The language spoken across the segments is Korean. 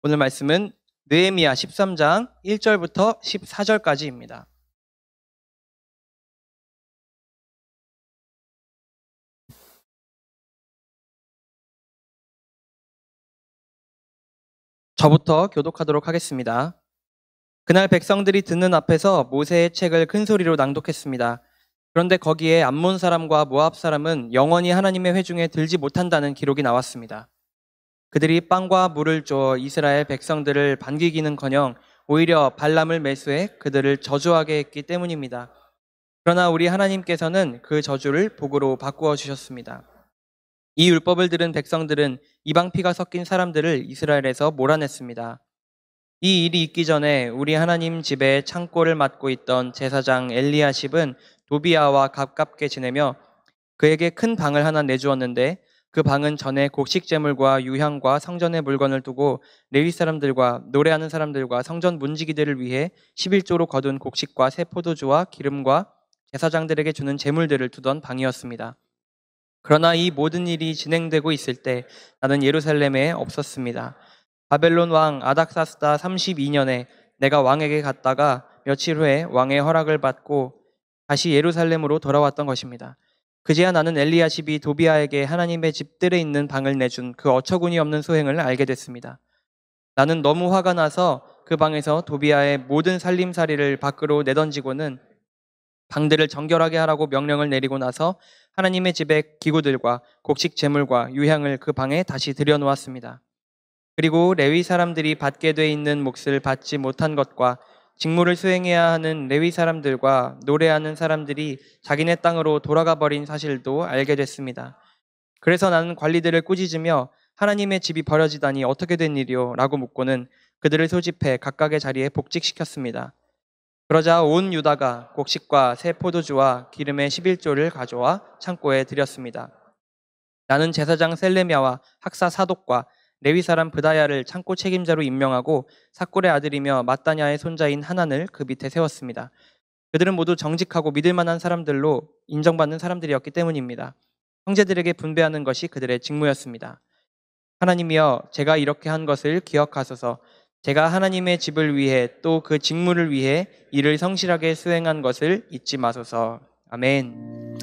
오늘 말씀은 느헤미야 13장 1절부터 14절까지입니다. 저부터 교독하도록 하겠습니다. 그날 백성들이 듣는 앞에서 모세의 책을 큰 소리로 낭독했습니다. 그런데 거기에 암몬 사람과 모압 사람은 영원히 하나님의 회중에 들지 못한다는 기록이 나왔습니다. 그들이 빵과 물을 줘 이스라엘 백성들을 반기기는커녕 오히려 발람을 매수해 그들을 저주하게 했기 때문입니다. 그러나 우리 하나님께서는 그 저주를 복으로 바꾸어 주셨습니다. 이 율법을 들은 백성들은 이방 피가 섞인 사람들을 이스라엘에서 몰아냈습니다. 이 일이 있기 전에 우리 하나님 집에 창고를 맡고 있던 제사장 엘리야십은 도비아와 가깝게 지내며 그에게 큰 방을 하나 내주었는데 그 방은 전에 곡식 제물과 유향과 성전의 물건을 두고 레위 사람들과 노래하는 사람들과 성전 문지기들을 위해 11조로 거둔 곡식과 새 포도주와 기름과 제사장들에게 주는 제물들을 두던 방이었습니다. 그러나 이 모든 일이 진행되고 있을 때 나는 예루살렘에 없었습니다. 바벨론 왕 아닥사스다 32년에 내가 왕에게 갔다가 며칠 후에 왕의 허락을 받고 다시 예루살렘으로 돌아왔던 것입니다. 그제야 나는 엘리야십이 도비아에게 하나님의 집들에 있는 방을 내준 그 어처구니 없는 소행을 알게 됐습니다. 나는 너무 화가 나서 그 방에서 도비아의 모든 살림살이를 밖으로 내던지고는 방들을 정결하게 하라고 명령을 내리고 나서 하나님의 집의 기구들과 곡식 제물과 유향을 그 방에 다시 들여놓았습니다. 그리고 레위 사람들이 받게 돼 있는 몫을 받지 못한 것과 직무를 수행해야 하는 레위 사람들과 노래하는 사람들이 자기네 땅으로 돌아가 버린 사실도 알게 됐습니다. 그래서 나는 관리들을 꾸짖으며 하나님의 집이 버려지다니 어떻게 된 일이요? 라고 묻고는 그들을 소집해 각각의 자리에 복직시켰습니다. 그러자 온 유다가 곡식과 새 포도주와 기름의 11조를 가져와 창고에 들였습니다. 나는 제사장 셀레미야와 학사 사독과 레위 사람 브다야를 창고 책임자로 임명하고 삭골의 아들이며 마따냐의 손자인 하난을 그 밑에 세웠습니다. 그들은 모두 정직하고 믿을 만한 사람들로 인정받는 사람들이었기 때문입니다. 형제들에게 분배하는 것이 그들의 직무였습니다. 하나님이여, 제가 이렇게 한 것을 기억하소서. 제가 하나님의 집을 위해 또 그 직무를 위해 일을 성실하게 수행한 것을 잊지 마소서. 아멘.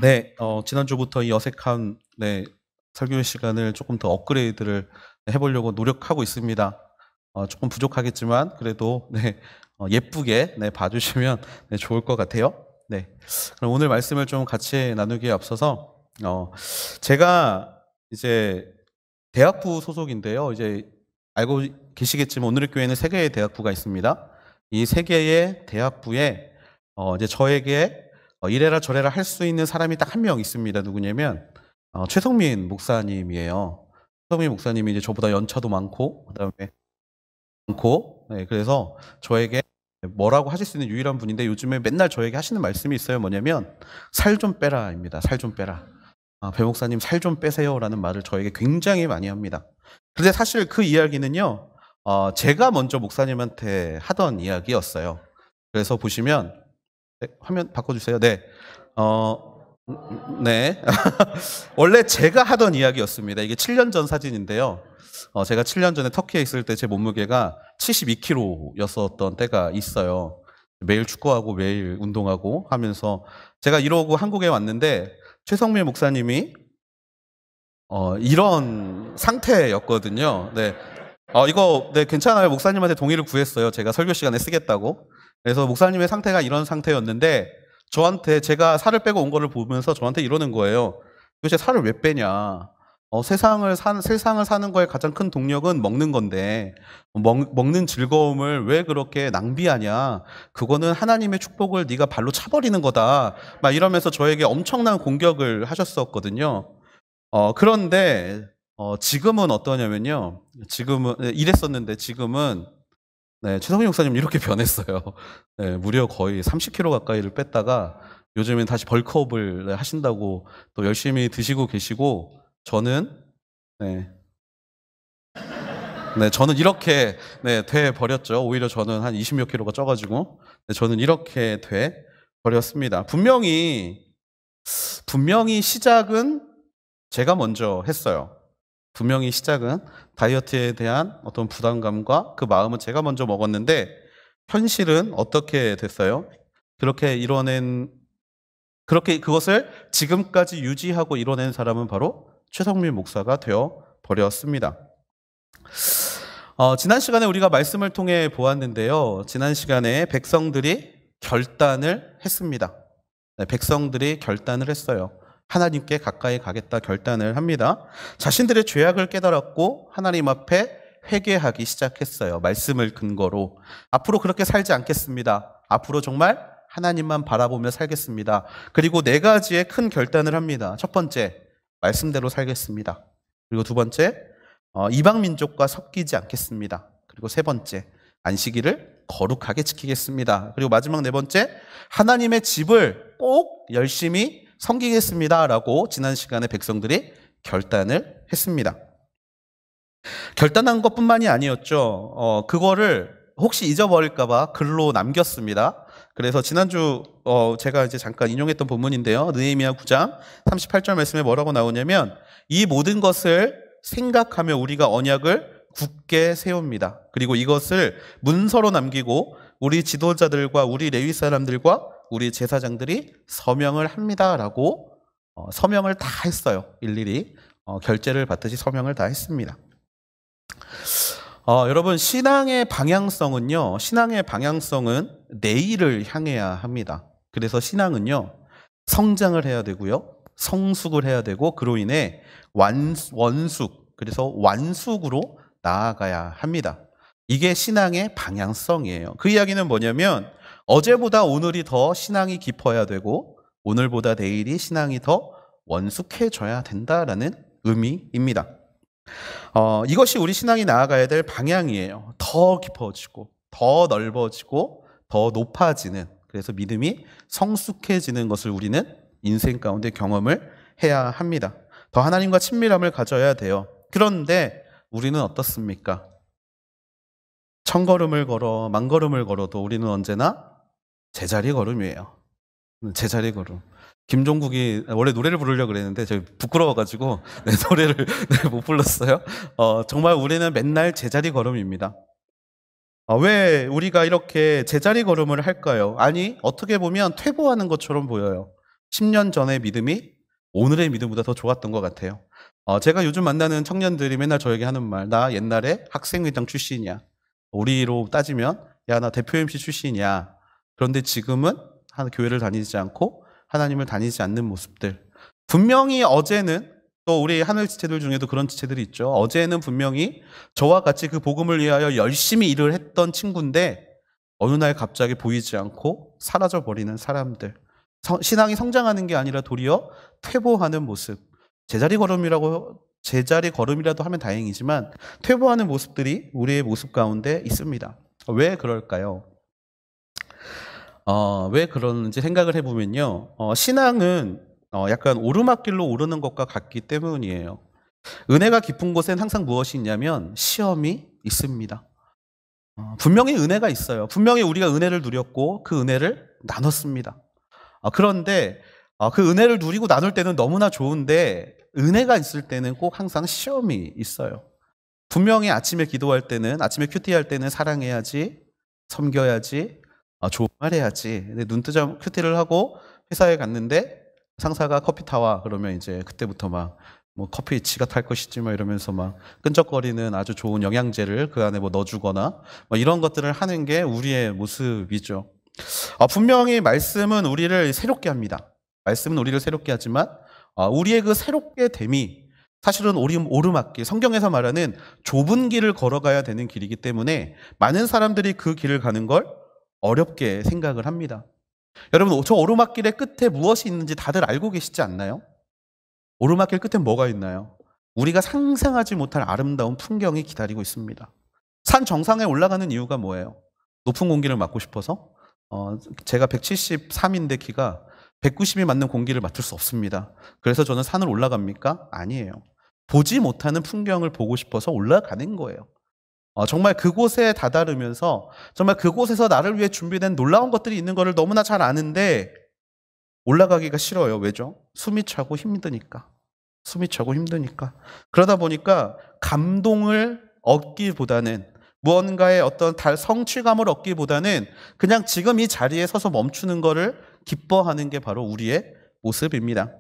네, 지난주부터 이 어색한 설교 시간을 조금 더 업그레이드를 해보려고 노력하고 있습니다. 조금 부족하겠지만 그래도 예쁘게 봐주시면 좋을 것 같아요. 네, 그럼 오늘 말씀을 좀 같이 나누기에 앞서서 제가 이제 대학부 소속인데요. 이제 알고 계시겠지만 오늘의 교회는 3개의 대학부가 있습니다. 이 3개의 대학부에 이제 저에게 이래라 저래라 할 수 있는 사람이 딱 한 명 있습니다. 누구냐면 최성민 목사님이에요. 최성민 목사님이 이제 저보다 연차도 많고 그다음에 그래서 저에게 뭐라고 하실 수 있는 유일한 분인데 요즘에 맨날 저에게 하시는 말씀이 있어요. 뭐냐면 살 좀 빼라입니다. 살 좀 빼라. 배 목사님 살 좀 빼세요라는 말을 저에게 굉장히 많이 합니다. 그런데 사실 그 이야기는요, 제가 먼저 목사님한테 하던 이야기였어요. 그래서 보시면 화면 바꿔주세요. 네, 네. 원래 제가 하던 이야기였습니다. 이게 7년 전 사진인데요. 제가 7년 전에 터키에 있을 때 제 몸무게가 72kg였었던 때가 있어요. 매일 축구하고 매일 운동하고 하면서 제가 이러고 한국에 왔는데 최성민 목사님이 이런 상태였거든요. 네. 이거 괜찮아요. 목사님한테 동의를 구했어요. 제가 설교 시간에 쓰겠다고. 그래서 목사님의 상태가 이런 상태였는데 저한테 제가 살을 빼고 온 거를 보면서 저한테 이러는 거예요. 도대체 살을 왜 빼냐? 세상을 사는 거에 가장 큰 동력은 먹는 건데 먹는 즐거움을 왜 그렇게 낭비하냐? 그거는 하나님의 축복을 네가 발로 차버리는 거다. 막 이러면서 저에게 엄청난 공격을 하셨었거든요. 그런데 지금은 어떠냐면요. 지금은 이랬었는데 지금은 최성민 목사님 이렇게 변했어요. 무려 거의 30kg 가까이를 뺐다가 요즘엔 다시 벌크업을 하신다고 또 열심히 드시고 계시고 저는 저는 이렇게 돼 버렸죠. 오히려 저는 한 20몇 킬로가 쪄가지고 저는 이렇게 돼 버렸습니다. 분명히 시작은 제가 먼저 했어요. 분명히 시작은 다이어트에 대한 어떤 부담감과 그 마음은 제가 먼저 먹었는데 현실은 어떻게 됐어요? 그렇게 그것을 지금까지 유지하고 이뤄낸 사람은 바로 최성민 목사가 되어 버렸습니다. 지난 시간에 우리가 말씀을 통해 보았는데요. 지난 시간에 백성들이 결단을 했습니다. 네, 백성들이 결단을 했어요. 하나님께 가까이 가겠다 결단을 합니다. 자신들의 죄악을 깨달았고 하나님 앞에 회개하기 시작했어요. 말씀을 근거로. 앞으로 그렇게 살지 않겠습니다. 앞으로 정말 하나님만 바라보며 살겠습니다. 그리고 4가지의 큰 결단을 합니다. 첫 번째, 말씀대로 살겠습니다. 그리고 두 번째, 이방 민족과 섞이지 않겠습니다. 그리고 세 번째, 안식일을 거룩하게 지키겠습니다. 그리고 마지막 4번째, 하나님의 집을 꼭 열심히 섬기겠습니다라고 지난 시간에 백성들이 결단을 했습니다. 결단한 것뿐만이 아니었죠. 그거를 혹시 잊어버릴까봐 글로 남겼습니다. 그래서 지난주 제가 이제 잠깐 인용했던 본문인데요. 느헤미야 9장 38절 말씀에 뭐라고 나오냐면 이 모든 것을 생각하며 우리가 언약을 굳게 세웁니다. 그리고 이것을 문서로 남기고 우리 지도자들과 우리 레위 사람들과 우리 제사장들이 서명을 합니다라고 서명을 다 했어요. 일일이 결제를 받듯이 서명을 다 했습니다. 여러분 신앙의 방향성은 내일을 향해야 합니다. 그래서 신앙은요 성장을 해야 되고요 성숙을 해야 되고 그로 인해 원숙 그래서 완숙으로 나아가야 합니다. 이게 신앙의 방향성이에요. 그 이야기는 뭐냐면 어제보다 오늘이 더 신앙이 깊어야 되고 오늘보다 내일이 신앙이 더 원숙해져야 된다라는 의미입니다. 이것이 우리 신앙이 나아가야 될 방향이에요. 더 깊어지고 더 넓어지고 더 높아지는 그래서 믿음이 성숙해지는 것을 우리는 인생 가운데 경험을 해야 합니다. 더 하나님과 친밀함을 가져야 돼요. 그런데 우리는 어떻습니까? 1000걸음을 걸어 10,000걸음을 걸어도 우리는 언제나 제자리 걸음이에요. 제자리 걸음. 김종국이 원래 노래를 부르려고 그랬는데 제가 부끄러워가지고 노래를 못 불렀어요. 정말 우리는 맨날 제자리 걸음입니다. 왜 우리가 이렇게 제자리 걸음을 할까요? 아니 어떻게 보면 퇴보하는 것처럼 보여요. 10년 전의 믿음이 오늘의 믿음보다 더 좋았던 것 같아요. 제가 요즘 만나는 청년들이 맨날 저에게 하는 말, 나 옛날에 학생회장 출신이야. 우리로 따지면 야 나 대표 MC 출신이야. 그런데 지금은 교회를 다니지 않고 하나님을 다니지 않는 모습들. 분명히 어제는 또 우리 하늘 지체들 중에도 그런 지체들이 있죠. 어제는 분명히 저와 같이 그 복음을 위하여 열심히 일을 했던 친구인데 어느 날 갑자기 보이지 않고 사라져버리는 사람들. 신앙이 성장하는 게 아니라 도리어 퇴보하는 모습. 제자리 걸음이라도 하면 다행이지만 퇴보하는 모습들이 우리의 모습 가운데 있습니다. 왜 그럴까요? 왜 그러는지 생각을 해보면요. 신앙은 약간 오르막길로 오르는 것과 같기 때문이에요. 은혜가 깊은 곳엔 항상 무엇이 있냐면 시험이 있습니다. 분명히 은혜가 있어요. 분명히 우리가 은혜를 누렸고 그 은혜를 나눴습니다. 그런데 그 은혜를 누리고 나눌 때는 너무나 좋은데 은혜가 있을 때는 꼭 항상 시험이 있어요. 분명히 아침에 기도할 때는 아침에 큐티할 때는 사랑해야지 섬겨야지 좋은 말 해야지. 근데 눈 뜨자 큐티를 하고 회사에 갔는데 상사가 커피 타와 그러면 이제 그때부터 막 뭐 커피 지가 탈 것이지 막 이러면서 막 끈적거리는 아주 좋은 영양제를 그 안에 뭐 넣어주거나 뭐 이런 것들을 하는 게 우리의 모습이죠. 분명히 말씀은 우리를 새롭게 합니다. 말씀은 우리를 새롭게 하지만 우리의 그 새롭게 됨이 사실은 오르막길, 성경에서 말하는 좁은 길을 걸어가야 되는 길이기 때문에 많은 사람들이 그 길을 가는 걸 어렵게 생각을 합니다. 여러분, 저 오르막길의 끝에 무엇이 있는지 다들 알고 계시지 않나요? 오르막길 끝에 뭐가 있나요? 우리가 상상하지 못할 아름다운 풍경이 기다리고 있습니다. 산 정상에 올라가는 이유가 뭐예요? 높은 공기를 맡고 싶어서? 제가 173인데 키가 190이 맞는 공기를 맡을 수 없습니다. 그래서 저는 산을 올라갑니까? 아니에요. 보지 못하는 풍경을 보고 싶어서 올라가는 거예요. 정말 그곳에 다다르면서 정말 그곳에서 나를 위해 준비된 놀라운 것들이 있는 것을 너무나 잘 아는데 올라가기가 싫어요. 왜죠? 숨이 차고 힘드니까. 숨이 차고 힘드니까. 그러다 보니까 감동을 얻기보다는 무언가의 어떤 성취감을 얻기보다는 그냥 지금 이 자리에 서서 멈추는 거를 기뻐하는 게 바로 우리의 모습입니다.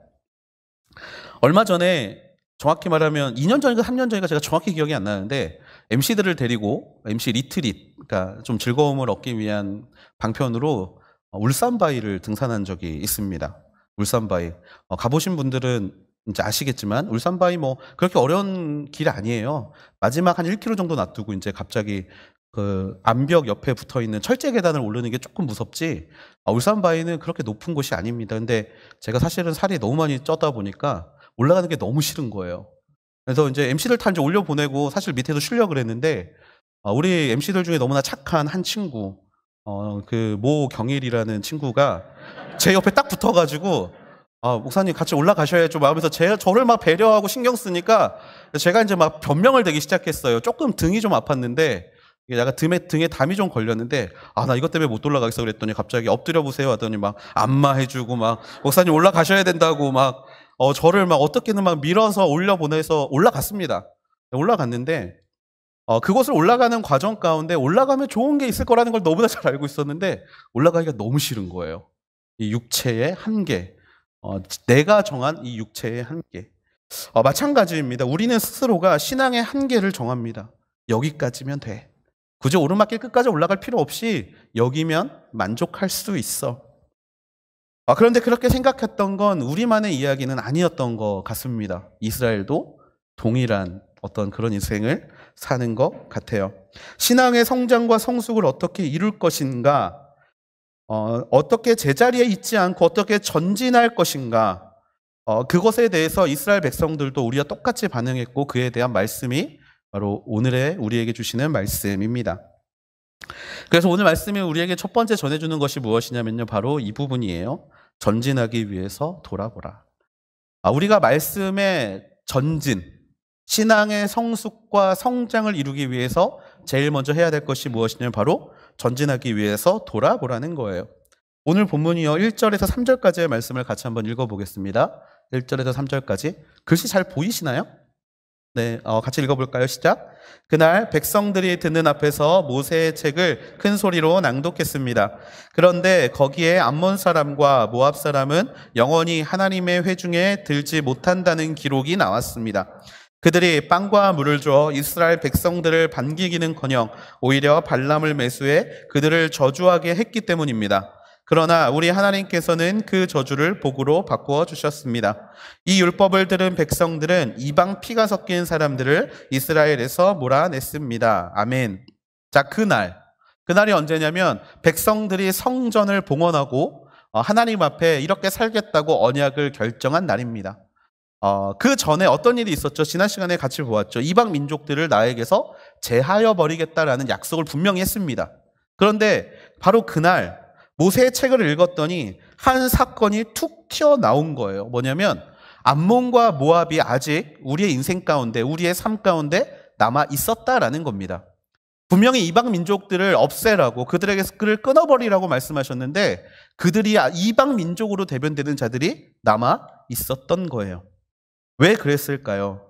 얼마 전에 정확히 말하면 2년 전인가 3년 전인가 제가 정확히 기억이 안 나는데 MC들을 데리고 MC 리트릿, 그러니까 좀 즐거움을 얻기 위한 방편으로 울산바위를 등산한 적이 있습니다. 울산바위. 가보신 분들은 이제 아시겠지만 울산바위 뭐 그렇게 어려운 길 아니에요. 마지막 한 1km 정도 놔두고 이제 갑자기 그 암벽 옆에 붙어 있는 철제 계단을 오르는 게 조금 무섭지, 울산바위는 그렇게 높은 곳이 아닙니다. 근데 제가 사실은 살이 너무 많이 쪄다 보니까 올라가는 게 너무 싫은 거예요. 그래서 이제 MC들 다 이제 올려보내고 사실 밑에도 쉬려고 그랬는데 우리 MC들 중에 너무나 착한 한 친구, 그 모경일이라는 친구가 제 옆에 딱 붙어가지고 목사님 같이 올라가셔야죠 하면서 저를 막 배려하고 신경 쓰니까 제가 이제 막 변명을 대기 시작했어요. 조금 등이 좀 아팠는데 약간 등에 담이 좀 걸렸는데 나 이것 때문에 못 올라가겠어 그랬더니 갑자기 엎드려 보세요 하더니 막 안마해주고 막 목사님 올라가셔야 된다고 막 저를 막 어떻게든 막 밀어서 올려보내서 올라갔습니다. 올라갔는데 그곳을 올라가는 과정 가운데 올라가면 좋은 게 있을 거라는 걸 너무나 잘 알고 있었는데 올라가기가 너무 싫은 거예요. 이 육체의 한계, 내가 정한 이 육체의 한계. 마찬가지입니다. 우리는 스스로가 신앙의 한계를 정합니다. 여기까지면 돼. 굳이 오르막길 끝까지 올라갈 필요 없이 여기면 만족할 수 있어. 그런데 그렇게 생각했던 건 우리만의 이야기는 아니었던 것 같습니다. 이스라엘도 동일한 어떤 그런 인생을 사는 것 같아요. 신앙의 성장과 성숙을 어떻게 이룰 것인가, 어떻게 제자리에 있지 않고 어떻게 전진할 것인가, 그것에 대해서 이스라엘 백성들도 우리와 똑같이 반응했고 그에 대한 말씀이 바로 오늘의 우리에게 주시는 말씀입니다. 그래서 오늘 말씀이 우리에게 첫 번째 전해주는 것이 무엇이냐면요, 바로 이 부분이에요. 전진하기 위해서 돌아보라. 우리가 말씀의 전진, 신앙의 성숙과 성장을 이루기 위해서 제일 먼저 해야 될 것이 무엇이냐면 바로 전진하기 위해서 돌아보라는 거예요. 오늘 본문이요 1절에서 3절까지의 말씀을 같이 한번 읽어보겠습니다. 1절에서 3절까지. 글씨 잘 보이시나요? 네, 같이 읽어볼까요? 시작. 그날 백성들이 듣는 앞에서 모세의 책을 큰 소리로 낭독했습니다. 그런데 거기에 암몬 사람과 모압 사람은 영원히 하나님의 회중에 들지 못한다는 기록이 나왔습니다. 그들이 빵과 물을 주어 이스라엘 백성들을 반기기는커녕 오히려 발람을 매수해 그들을 저주하게 했기 때문입니다. 그러나 우리 하나님께서는 그 저주를 복으로 바꾸어 주셨습니다. 이 율법을 들은 백성들은 이방 피가 섞인 사람들을 이스라엘에서 몰아냈습니다. 아멘. 자, 그날이 언제냐면 백성들이 성전을 봉헌하고 하나님 앞에 이렇게 살겠다고 언약을 결정한 날입니다. 그 전에 어떤 일이 있었죠? 지난 시간에 같이 보았죠. 이방 민족들을 나에게서 제하여 버리겠다라는 약속을 분명히 했습니다. 그런데 바로 그날 모세의 책을 읽었더니 한 사건이 툭 튀어나온 거예요. 뭐냐면 암몬과 모압이 아직 우리의 인생 가운데, 우리의 삶 가운데 남아 있었다라는 겁니다. 분명히 이방 민족들을 없애라고, 그들에게서 그를 끊어버리라고 말씀하셨는데 그들이 이방 민족으로 대변되는 자들이 남아 있었던 거예요. 왜 그랬을까요?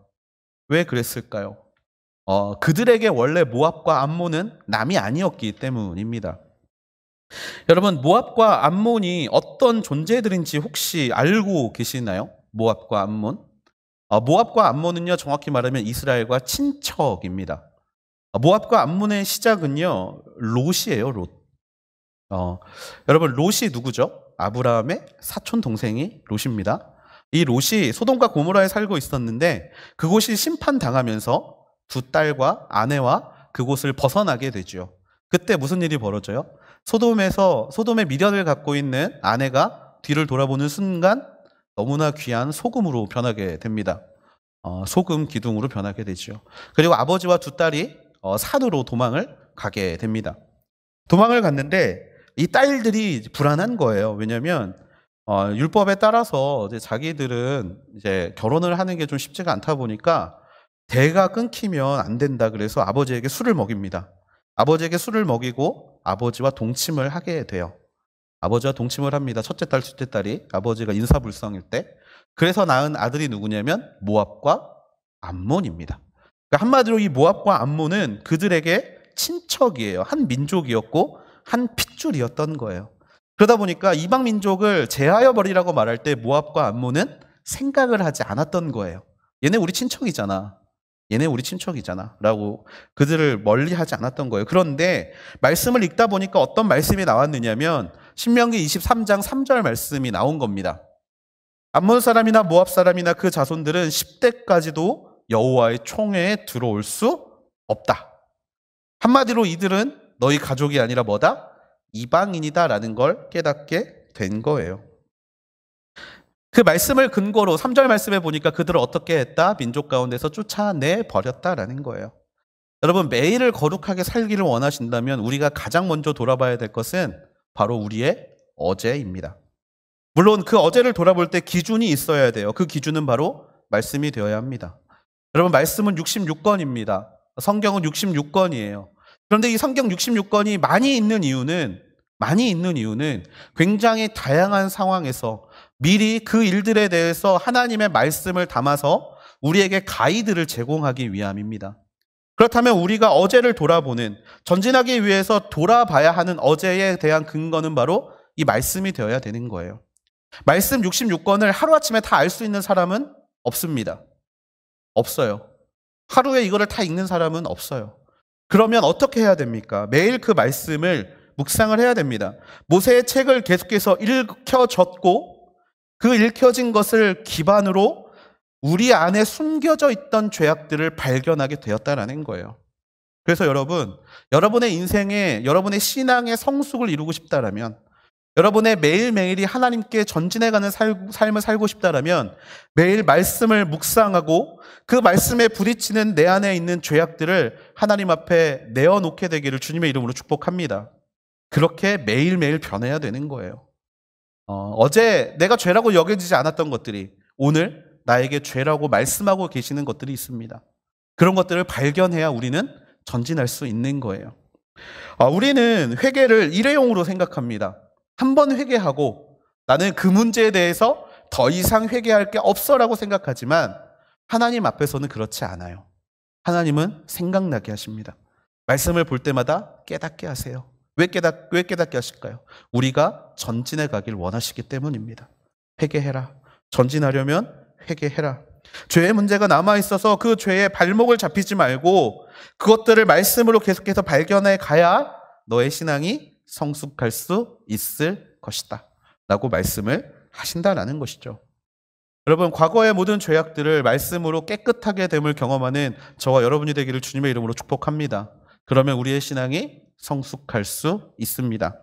왜 그랬을까요? 그들에게 원래 모압과 암몬은 남이 아니었기 때문입니다. 여러분, 모압과 암몬이 어떤 존재들인지 혹시 알고 계시나요? 모압과 암몬? 모압과 암몬은요, 정확히 말하면 이스라엘과 친척입니다. 모압과 암몬의 시작은요, 롯이에요, 롯. 여러분, 롯이 누구죠? 아브라함의 사촌 동생이 롯입니다. 이 롯이 소돔과 고모라에 살고 있었는데 그곳이 심판당하면서 두 딸과 아내와 그곳을 벗어나게 되죠. 그때 무슨 일이 벌어져요? 소돔의 미련을 갖고 있는 아내가 뒤를 돌아보는 순간 너무나 귀한 소금으로 변하게 됩니다. 소금 기둥으로 변하게 되죠. 그리고 아버지와 두 딸이 산으로 도망을 가게 됩니다. 도망을 갔는데 이 딸들이 불안한 거예요. 왜냐하면 율법에 따라서 이제 자기들은 이제 결혼을 하는 게 좀 쉽지가 않다 보니까 대가 끊기면 안 된다. 그래서 아버지에게 술을 먹입니다. 아버지에게 술을 먹이고 아버지와 동침을 하게 돼요. 아버지와 동침을 합니다. 첫째 딸, 둘째 딸이 아버지가 인사불성일 때. 그래서 낳은 아들이 누구냐면 모압과 암몬입니다. 그러니까 한마디로 이 모압과 암몬은 그들에게 친척이에요. 한 민족이었고 한 핏줄이었던 거예요. 그러다 보니까 이방 민족을 제하여 버리라고 말할 때 모압과 암몬은 생각을 하지 않았던 거예요. 얘네 우리 친척이잖아. 얘네 우리 친척이잖아. 라고 그들을 멀리 하지 않았던 거예요. 그런데 말씀을 읽다 보니까 어떤 말씀이 나왔느냐면 신명기 23장 3절 말씀이 나온 겁니다. 암몬 사람이나 모압 사람이나 그 자손들은 10대까지도 여호와의 총회에 들어올 수 없다. 한마디로 이들은 너희 가족이 아니라 뭐다? 이방인이다라는 걸 깨닫게 된 거예요. 그 말씀을 근거로 3절 말씀에 보니까 그들을 어떻게 했다? 민족 가운데서 쫓아내 버렸다라는 거예요. 여러분, 매일을 거룩하게 살기를 원하신다면 우리가 가장 먼저 돌아봐야 될 것은 바로 우리의 어제입니다. 물론 그 어제를 돌아볼 때 기준이 있어야 돼요. 그 기준은 바로 말씀이 되어야 합니다. 여러분, 말씀은 66권입니다. 성경은 66권이에요. 그런데 이 성경 66권이 많이 있는 이유는 굉장히 다양한 상황에서 미리 그 일들에 대해서 하나님의 말씀을 담아서 우리에게 가이드를 제공하기 위함입니다. 그렇다면 우리가 어제를 돌아보는, 전진하기 위해서 돌아봐야 하는 어제에 대한 근거는 바로 이 말씀이 되어야 되는 거예요. 말씀 66권을 하루아침에 다 알 수 있는 사람은 없습니다. 없어요. 하루에 이거를 다 읽는 사람은 없어요. 그러면 어떻게 해야 됩니까? 매일 그 말씀을 묵상을 해야 됩니다. 모세의 책을 계속해서 읽혀졌고 그 읽혀진 것을 기반으로 우리 안에 숨겨져 있던 죄악들을 발견하게 되었다라는 거예요. 그래서 여러분의 인생에, 여러분의 신앙의 성숙을 이루고 싶다라면, 여러분의 매일매일이 하나님께 전진해가는 삶을 살고 싶다라면 매일 말씀을 묵상하고 그 말씀에 부딪히는 내 안에 있는 죄악들을 하나님 앞에 내어놓게 되기를 주님의 이름으로 축복합니다. 그렇게 매일매일 변해야 되는 거예요. 어제 내가 죄라고 여겨지지 않았던 것들이 오늘 나에게 죄라고 말씀하고 계시는 것들이 있습니다. 그런 것들을 발견해야 우리는 전진할 수 있는 거예요. 우리는 회개를 일회용으로 생각합니다. 한 번 회개하고 나는 그 문제에 대해서 더 이상 회개할 게 없어라고 생각하지만 하나님 앞에서는 그렇지 않아요. 하나님은 생각나게 하십니다. 말씀을 볼 때마다 깨닫게 하세요. 왜 깨닫게 하실까요? 우리가 전진해 가길 원하시기 때문입니다. 회개해라. 전진하려면 회개해라. 죄의 문제가 남아있어서 그 죄에 발목을 잡히지 말고 그것들을 말씀으로 계속해서 발견해 가야 너의 신앙이 성숙할 수 있을 것이다 라고 말씀을 하신다라는 것이죠. 여러분, 과거의 모든 죄악들을 말씀으로 깨끗하게 됨을 경험하는 저와 여러분이 되기를 주님의 이름으로 축복합니다. 그러면 우리의 신앙이 성숙할 수 있습니다.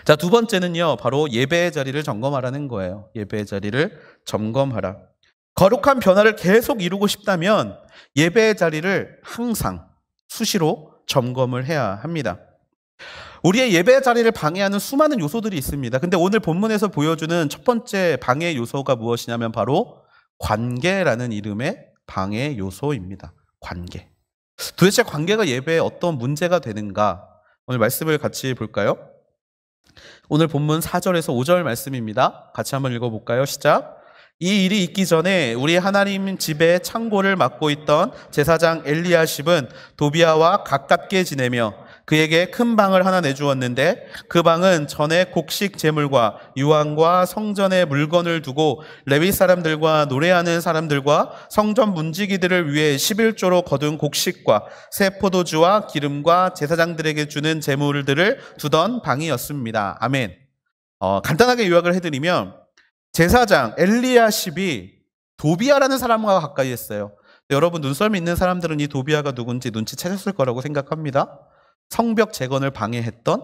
자, 두 번째는요, 바로 예배의 자리를 점검하라는 거예요. 예배의 자리를 점검하라. 거룩한 변화를 계속 이루고 싶다면 예배의 자리를 항상 수시로 점검을 해야 합니다. 우리의 예배 자리를 방해하는 수많은 요소들이 있습니다. 근데 오늘 본문에서 보여주는 첫 번째 방해 요소가 무엇이냐면 바로 관계라는 이름의 방해 요소입니다. 관계. 도대체 관계가 예배에 어떤 문제가 되는가? 오늘 말씀을 같이 볼까요? 오늘 본문 4절에서 5절 말씀입니다. 같이 한번 읽어볼까요? 시작. 이 일이 있기 전에 우리 하나님 집의 창고를 맡고 있던 제사장 엘리야십은 도비아와 가깝게 지내며 그에게 큰 방을 하나 내주었는데 그 방은 전에 곡식 제물과 유황과 성전의 물건을 두고 레위 사람들과 노래하는 사람들과 성전 문지기들을 위해 11조로 거둔 곡식과 새 포도주와 기름과 제사장들에게 주는 제물들을 두던 방이었습니다. 아멘. 간단하게 요약을 해드리면 제사장 엘리야십이 도비아라는 사람과 가까이 했어요. 여러분, 눈썰미 있는 사람들은 이 도비아가 누군지 눈치채셨을 거라고 생각합니다. 성벽 재건을 방해했던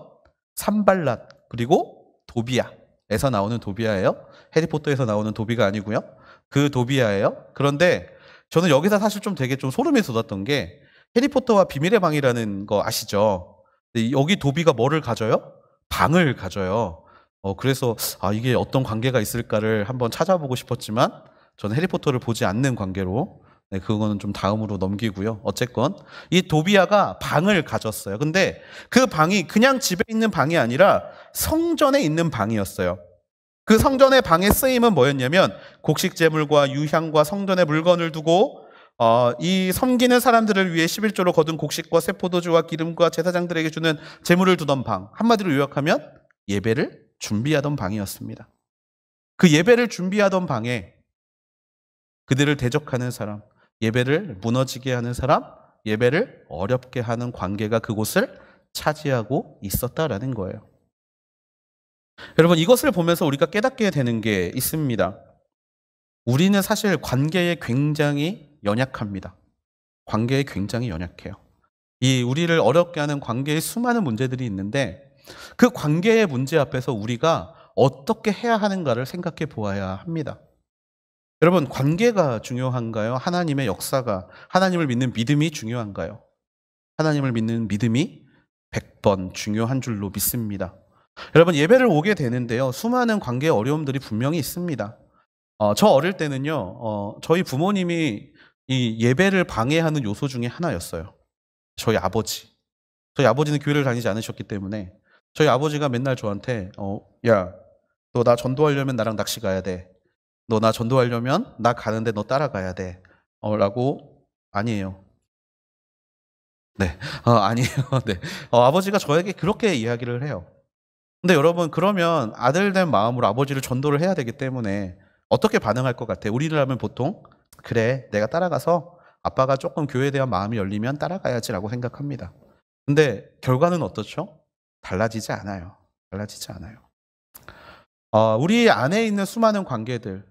산발랏, 그리고 도비아에서 나오는 도비아예요. 해리포터에서 나오는 도비가 아니고요. 그 도비아예요. 그런데 저는 여기서 사실 되게 소름이 돋았던 게 해리포터와 비밀의 방이라는 거 아시죠? 여기 도비가 뭐를 가져요? 방을 가져요. 그래서 이게 어떤 관계가 있을까를 한번 찾아보고 싶었지만 저는 해리포터를 보지 않는 관계로 그거는 좀 다음으로 넘기고요. 어쨌건 이 도비아가 방을 가졌어요. 근데 그 방이 그냥 집에 있는 방이 아니라 성전에 있는 방이었어요. 그 성전의 방의 쓰임은 뭐였냐면 곡식 제물과 유향과 성전의 물건을 두고 이 섬기는 사람들을 위해 11조로 거둔 곡식과 새 포도주와 기름과 제사장들에게 주는 제물을 두던 방, 한마디로 요약하면 예배를 준비하던 방이었습니다. 그 예배를 준비하던 방에 그들을 대적하는 사람, 예배를 무너지게 하는 사람, 예배를 어렵게 하는 관계가 그곳을 차지하고 있었다라는 거예요. 여러분, 이것을 보면서 우리가 깨닫게 되는 게 있습니다. 우리는 사실 관계에 굉장히 연약합니다. 관계에 굉장히 연약해요. 이 우리를 어렵게 하는 관계에 수많은 문제들이 있는데 그 관계의 문제 앞에서 우리가 어떻게 해야 하는가를 생각해 보아야 합니다. 여러분, 관계가 중요한가요? 하나님의 역사가, 하나님을 믿는 믿음이 중요한가요? 하나님을 믿는 믿음이 100번 중요한 줄로 믿습니다. 여러분, 예배를 오게 되는데요, 수많은 관계의 어려움들이 분명히 있습니다. 저 어릴 때는요, 저희 부모님이 이 예배를 방해하는 요소 중에 하나였어요. 저희 아버지는 교회를 다니지 않으셨기 때문에 저희 아버지가 맨날 저한테 야, 너 나 전도하려면 나랑 낚시 가야 돼. 너 나 전도하려면 나 가는데 너 따라가야 돼. 라고. 아니에요. 네, 아니에요. 네, 아버지가 저에게 그렇게 이야기를 해요. 근데 여러분, 그러면 아들된 마음으로 아버지를 전도를 해야 되기 때문에 어떻게 반응할 것 같아요? 우리라면 보통 그래, 내가 따라가서 아빠가 조금 교회에 대한 마음이 열리면 따라가야지라고 생각합니다. 근데 결과는 어떻죠? 달라지지 않아요. 달라지지 않아요. 우리 안에 있는 수많은 관계들,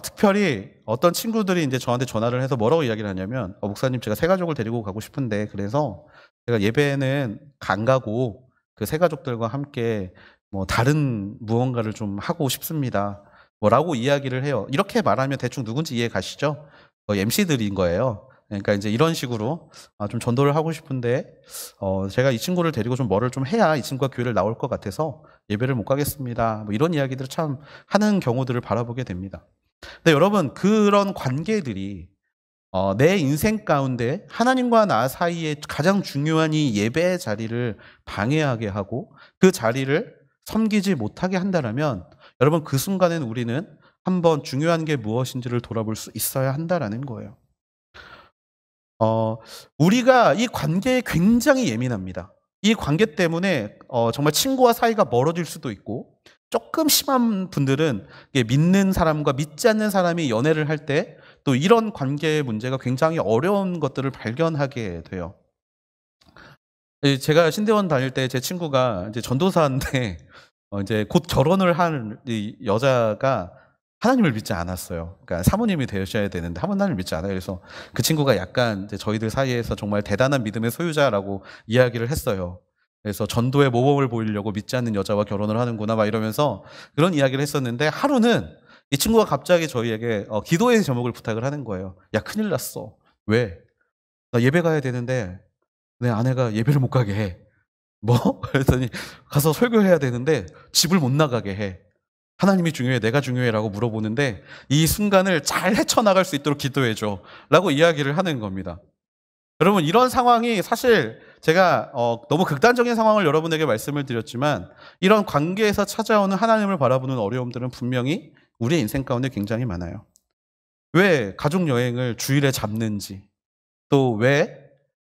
특별히 어떤 친구들이 이제 저한테 전화를 해서 뭐라고 이야기를 하냐면, 목사님, 제가 새 가족을 데리고 가고 싶은데 그래서 제가 예배는 안 가고 그 새 가족들과 함께 뭐 다른 무언가를 좀 하고 싶습니다. 뭐라고 이야기를 해요. 이렇게 말하면 대충 누군지 이해 가시죠? MC들인 거예요. 그러니까 이제 이런 식으로 좀 전도를 하고 싶은데 제가 이 친구를 데리고 좀 뭐를 좀 해야 이 친구가 교회를 나올 것 같아서 예배를 못 가겠습니다. 뭐 이런 이야기들을 참 하는 경우들을 바라보게 됩니다. 근데 여러분, 그런 관계들이 내 인생 가운데 하나님과 나 사이에 가장 중요한 이 예배의 자리를 방해하게 하고 그 자리를 섬기지 못하게 한다면 여러분, 그 순간엔 우리는 한번 중요한 게 무엇인지를 돌아볼 수 있어야 한다라는 거예요. 우리가 이 관계에 굉장히 예민합니다. 이 관계 때문에 정말 친구와 사이가 멀어질 수도 있고, 조금 심한 분들은 믿는 사람과 믿지 않는 사람이 연애를 할 때 또 이런 관계의 문제가 굉장히 어려운 것들을 발견하게 돼요. 제가 신대원 다닐 때 제 친구가 이제 전도사인데 이제 곧 결혼을 한 이 여자가 하나님을 믿지 않았어요. 그러니까 사모님이 되셔야 되는데 하나님을 믿지 않아요. 그래서 그 친구가 약간 이제 저희들 사이에서 정말 대단한 믿음의 소유자라고 이야기를 했어요. 그래서 전도의 모범을 보이려고 믿지 않는 여자와 결혼을 하는구나 막 이러면서 그런 이야기를 했었는데, 하루는 이 친구가 갑자기 저희에게 기도의 제목을 부탁을 하는 거예요. 야, 큰일 났어. 왜? 나 예배 가야 되는데 내 아내가 예배를 못 가게 해. 뭐? 그랬더니 가서 설교해야 되는데 집을 못 나가게 해. 하나님이 중요해, 내가 중요해라고 물어보는데 이 순간을 잘 헤쳐나갈 수 있도록 기도해줘 라고 이야기를 하는 겁니다. 여러분, 이런 상황이 사실 제가 너무 극단적인 상황을 여러분에게 말씀을 드렸지만 이런 관계에서 찾아오는 하나님을 바라보는 어려움들은 분명히 우리의 인생 가운데 굉장히 많아요. 왜 가족여행을 주일에 잡는지, 또 왜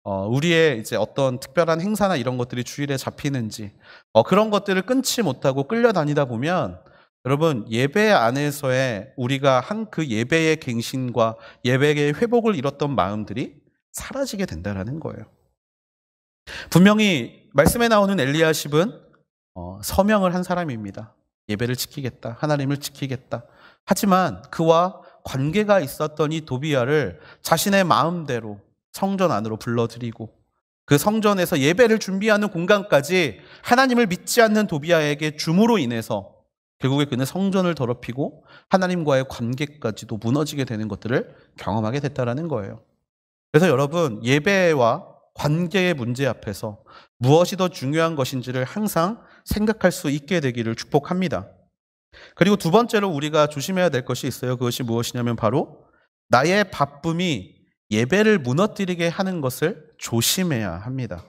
우리의 이제 어떤 특별한 행사나 이런 것들이 주일에 잡히는지, 그런 것들을 끊지 못하고 끌려다니다 보면 여러분, 예배 안에서의 우리가 한 그 예배의 갱신과 예배의 회복을 잃었던 마음들이 사라지게 된다는 거예요. 분명히 말씀에 나오는 엘리야십은 서명을 한 사람입니다. 예배를 지키겠다, 하나님을 지키겠다. 하지만 그와 관계가 있었던 이 도비야를 자신의 마음대로 성전 안으로 불러들이고 그 성전에서 예배를 준비하는 공간까지 하나님을 믿지 않는 도비야에게 줌으로 인해서 결국에 그는 성전을 더럽히고 하나님과의 관계까지도 무너지게 되는 것들을 경험하게 됐다는 거예요. 그래서 여러분, 예배와 관계의 문제 앞에서 무엇이 더 중요한 것인지를 항상 생각할 수 있게 되기를 축복합니다. 그리고 두 번째로 우리가 조심해야 될 것이 있어요. 그것이 무엇이냐면 바로 나의 바쁨이 예배를 무너뜨리게 하는 것을 조심해야 합니다.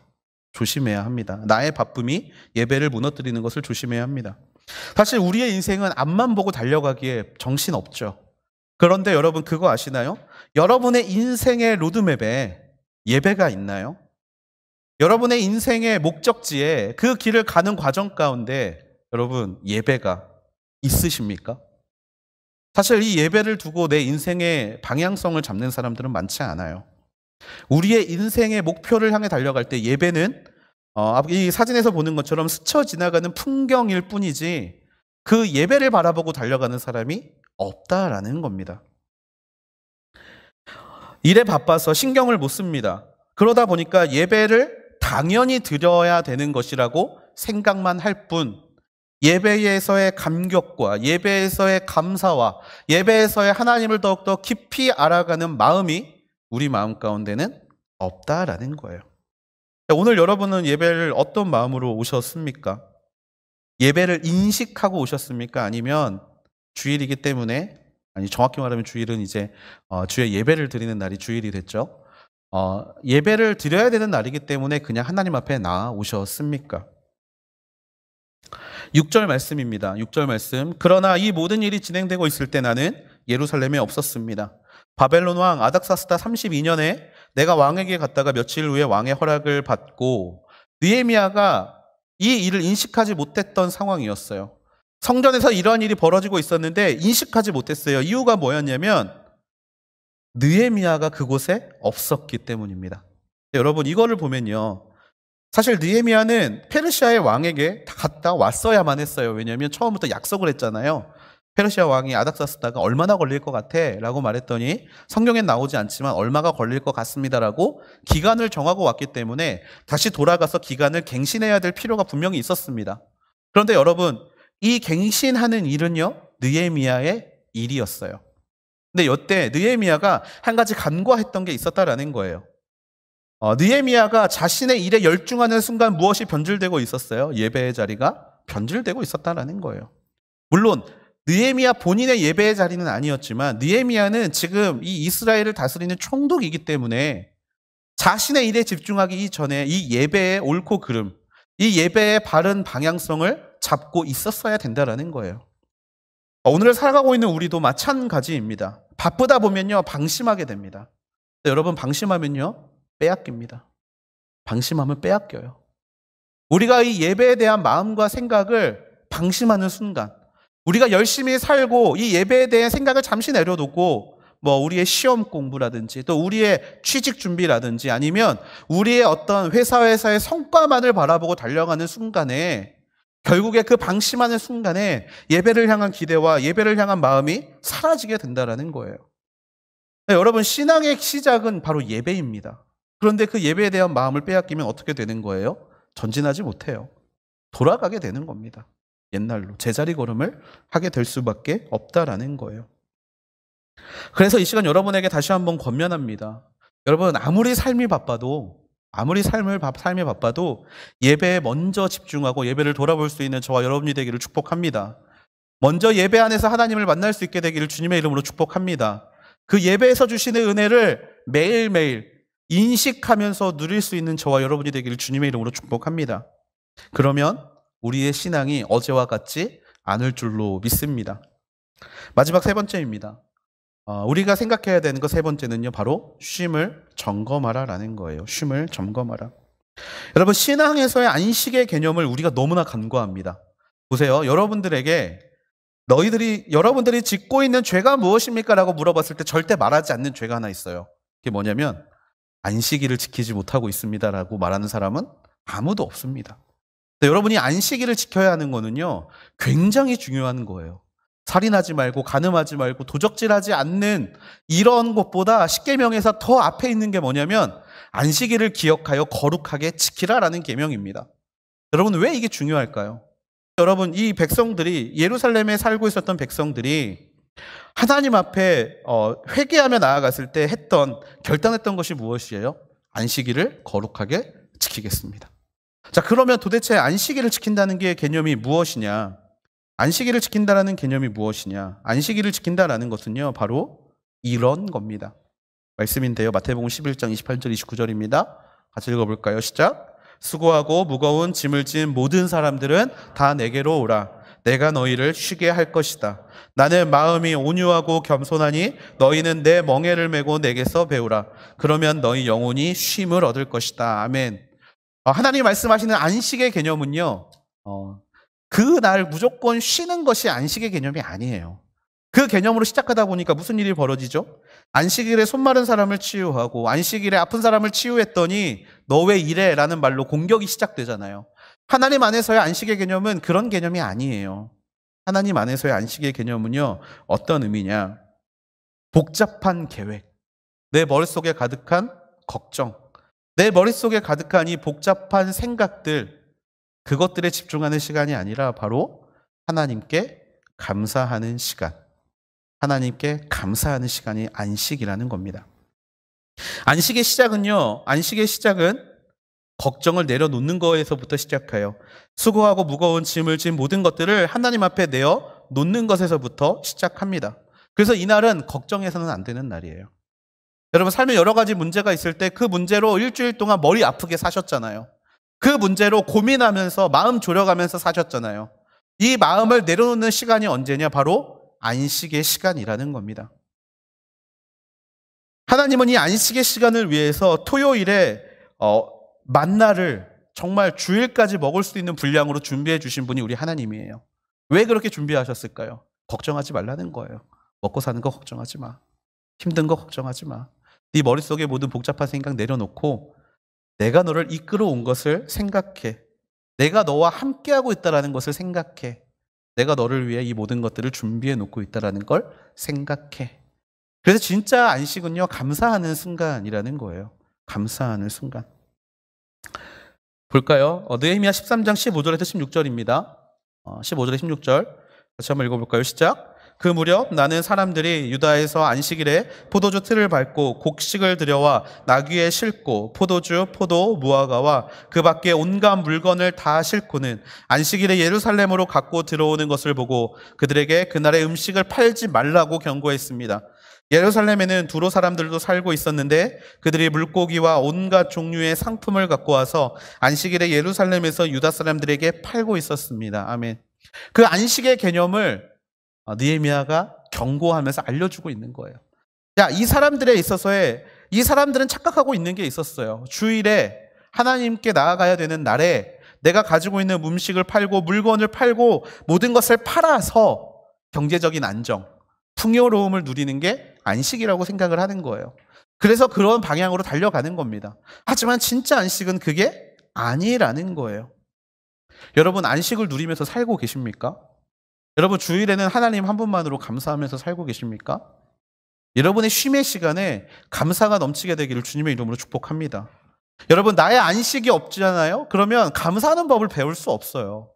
조심해야 합니다. 나의 바쁨이 예배를 무너뜨리는 것을 조심해야 합니다. 사실 우리의 인생은 앞만 보고 달려가기에 정신없죠. 그런데 여러분 그거 아시나요? 여러분의 인생의 로드맵에 예배가 있나요? 여러분의 인생의 목적지에 그 길을 가는 과정 가운데 여러분 예배가 있으십니까? 사실 이 예배를 두고 내 인생의 방향성을 잡는 사람들은 많지 않아요. 우리의 인생의 목표를 향해 달려갈 때 예배는 이 사진에서 보는 것처럼 스쳐 지나가는 풍경일 뿐이지 그 예배를 바라보고 달려가는 사람이 없다라는 겁니다. 일에 바빠서 신경을 못 씁니다. 그러다 보니까 예배를 당연히 드려야 되는 것이라고 생각만 할 뿐, 예배에서의 감격과 예배에서의 감사와 예배에서의 하나님을 더욱더 깊이 알아가는 마음이 우리 마음 가운데는 없다라는 거예요. 오늘 여러분은 예배를 어떤 마음으로 오셨습니까? 예배를 인식하고 오셨습니까? 아니면 주일이기 때문에, 아니 정확히 말하면 주일은 이제 주의 예배를 드리는 날이 주일이 됐죠. 예배를 드려야 되는 날이기 때문에 그냥 하나님 앞에 나아 오셨습니까? 6절 말씀입니다. 6절 말씀. 그러나 이 모든 일이 진행되고 있을 때 나는 예루살렘에 없었습니다. 바벨론 왕 아닥사스다 32년에 내가 왕에게 갔다가 며칠 후에 왕의 허락을 받고, 느헤미야가 이 일을 인식하지 못했던 상황이었어요. 성전에서 이러한 일이 벌어지고 있었는데 인식하지 못했어요. 이유가 뭐였냐면 느헤미야가 그곳에 없었기 때문입니다. 여러분 이거를 보면요, 사실 느헤미야는 페르시아의 왕에게 다 갔다 왔어야만 했어요. 왜냐하면 처음부터 약속을 했잖아요. 페르시아 왕이 아닥사스다가 얼마나 걸릴 것 같아? 라고 말했더니 성경엔 나오지 않지만 얼마가 걸릴 것 같습니다라고 기간을 정하고 왔기 때문에 다시 돌아가서 기간을 갱신해야 될 필요가 분명히 있었습니다. 그런데 여러분, 이 갱신하는 일은요, 느헤미야의 일이었어요. 근데 이때 느헤미야가 한 가지 간과했던 게 있었다라는 거예요. 느헤미야가 자신의 일에 열중하는 순간 무엇이 변질되고 있었어요? 예배의 자리가 변질되고 있었다라는 거예요. 물론 느헤미야 본인의 예배의 자리는 아니었지만 느헤미야는 지금 이 이스라엘을 다스리는 총독이기 때문에 자신의 일에 집중하기 이전에 이 예배의 옳고 그름, 이 예배의 바른 방향성을 잡고 있었어야 된다라는 거예요. 오늘을 살아가고 있는 우리도 마찬가지입니다. 바쁘다 보면요, 방심하게 됩니다. 여러분, 방심하면요, 빼앗깁니다. 방심하면 빼앗겨요. 우리가 이 예배에 대한 마음과 생각을 방심하는 순간, 우리가 열심히 살고 이 예배에 대한 생각을 잠시 내려놓고 우리의 시험 공부라든지 또 우리의 취직 준비라든지 아니면 우리의 어떤 회사의 성과만을 바라보고 달려가는 순간에 결국에 그 방심하는 순간에 예배를 향한 기대와 예배를 향한 마음이 사라지게 된다는 거예요. 여러분, 신앙의 시작은 바로 예배입니다. 그런데 그 예배에 대한 마음을 빼앗기면 어떻게 되는 거예요? 전진하지 못해요. 돌아가게 되는 겁니다. 옛날로 제자리 걸음을 하게 될 수밖에 없다라는 거예요. 그래서 이 시간 여러분에게 다시 한번 권면합니다. 여러분, 아무리 삶이 바빠도 예배에 먼저 집중하고 예배를 돌아볼 수 있는 저와 여러분이 되기를 축복합니다. 먼저 예배 안에서 하나님을 만날 수 있게 되기를 주님의 이름으로 축복합니다. 그 예배에서 주시는 은혜를 매일매일 인식하면서 누릴 수 있는 저와 여러분이 되기를 주님의 이름으로 축복합니다. 그러면 우리의 신앙이 어제와 같지 않을 줄로 믿습니다. 마지막 세 번째입니다. 우리가 생각해야 되는 것 세 번째는요, 바로 쉼을 점검하라라는 거예요. 쉼을 점검하라. 여러분, 신앙에서의 안식의 개념을 우리가 너무나 간과합니다. 보세요. 여러분들이 짓고 있는 죄가 무엇입니까? 라고 물어봤을 때 절대 말하지 않는 죄가 하나 있어요. 그게 뭐냐면 안식일을 지키지 못하고 있습니다라고 말하는 사람은 아무도 없습니다. 근데 여러분이 안식일을 지켜야 하는 거는요, 굉장히 중요한 거예요. 살인하지 말고 간음하지 말고 도적질하지 않는 이런 것보다 십계명에서 더 앞에 있는 게 뭐냐면 안식일을 기억하여 거룩하게 지키라라는 계명입니다. 여러분, 왜 이게 중요할까요? 여러분, 이 백성들이, 예루살렘에 살고 있었던 백성들이 하나님 앞에 회개하며 나아갔을 때 결단했던 것이 무엇이에요? 안식일을 거룩하게 지키겠습니다. 자, 그러면 도대체 안식일을 지킨다는 게 개념이 무엇이냐? 안식일을 지킨다라는 개념이 무엇이냐? 안식일을 지킨다라는 것은요, 바로 이런 겁니다. 말씀인데요, 마태복음 11장 28절 29절입니다. 같이 읽어볼까요? 시작. 수고하고 무거운 짐을 진 모든 사람들은 다 내게로 오라. 내가 너희를 쉬게 할 것이다. 나는 마음이 온유하고 겸손하니 너희는 내 멍에를 메고 내게서 배우라. 그러면 너희 영혼이 쉼을 얻을 것이다. 아멘. 하나님 말씀하시는 안식의 개념은요, 그날 무조건 쉬는 것이 안식의 개념이 아니에요. 그 개념으로 시작하다 보니까 무슨 일이 벌어지죠? 안식일에 손 마른 사람을 치유하고 안식일에 아픈 사람을 치유했더니 너 왜 이래? 라는 말로 공격이 시작되잖아요. 하나님 안에서의 안식의 개념은 그런 개념이 아니에요. 하나님 안에서의 안식의 개념은요, 어떤 의미냐? 복잡한 계획, 내 머릿속에 가득한 걱정, 내 머릿속에 가득한 이 복잡한 생각들, 그것들에 집중하는 시간이 아니라 바로 하나님께 감사하는 시간, 하나님께 감사하는 시간이 안식이라는 겁니다. 안식의 시작은 걱정을 내려놓는 거에서부터 시작해요. 수고하고 무거운 짐을 진 모든 것들을 하나님 앞에 내어 놓는 것에서부터 시작합니다. 그래서 이날은 걱정해서는 안 되는 날이에요. 여러분, 삶에 여러 가지 문제가 있을 때 그 문제로 일주일 동안 머리 아프게 사셨잖아요. 그 문제로 고민하면서 마음 졸여가면서 사셨잖아요. 이 마음을 내려놓는 시간이 언제냐? 바로 안식의 시간이라는 겁니다. 하나님은 이 안식의 시간을 위해서 토요일에 만나를 정말 주일까지 먹을 수 있는 분량으로 준비해 주신 분이 우리 하나님이에요. 왜 그렇게 준비하셨을까요? 걱정하지 말라는 거예요. 먹고 사는 거 걱정하지 마. 힘든 거 걱정하지 마. 네 머릿속에 모든 복잡한 생각 내려놓고 내가 너를 이끌어 온 것을 생각해. 내가 너와 함께하고 있다는 것을 생각해. 내가 너를 위해 이 모든 것들을 준비해 놓고 있다는 걸 생각해. 그래서 진짜 안식은요, 감사하는 순간이라는 거예요. 감사하는 순간. 볼까요? 느헤미야 13장 15절에서 16절입니다. 15절에 16절 같이 한번 읽어볼까요? 시작. 그 무렵 나는 사람들이 유다에서 안식일에 포도주 틀을 밟고 곡식을 들여와 나귀에 싣고 포도주, 포도, 무화과와 그 밖에 온갖 물건을 다 싣고는 안식일에 예루살렘으로 갖고 들어오는 것을 보고 그들에게 그날의 음식을 팔지 말라고 경고했습니다. 예루살렘에는 두로 사람들도 살고 있었는데 그들이 물고기와 온갖 종류의 상품을 갖고 와서 안식일에 예루살렘에서 유다 사람들에게 팔고 있었습니다. 아멘. 그 안식의 개념을 느헤미야가 경고하면서 알려주고 있는 거예요. 자, 이 사람들에 있어서의 이 사람들은 착각하고 있는 게 있었어요. 주일에 하나님께 나아가야 되는 날에 내가 가지고 있는 음식을 팔고 물건을 팔고 모든 것을 팔아서 경제적인 안정, 풍요로움을 누리는 게 안식이라고 생각을 하는 거예요. 그래서 그런 방향으로 달려가는 겁니다. 하지만 진짜 안식은 그게 아니라는 거예요. 여러분, 안식을 누리면서 살고 계십니까? 여러분, 주일에는 하나님 한 분만으로 감사하면서 살고 계십니까? 여러분의 쉼의 시간에 감사가 넘치게 되기를 주님의 이름으로 축복합니다. 여러분, 나의 안식이 없잖아요? 그러면 감사하는 법을 배울 수 없어요.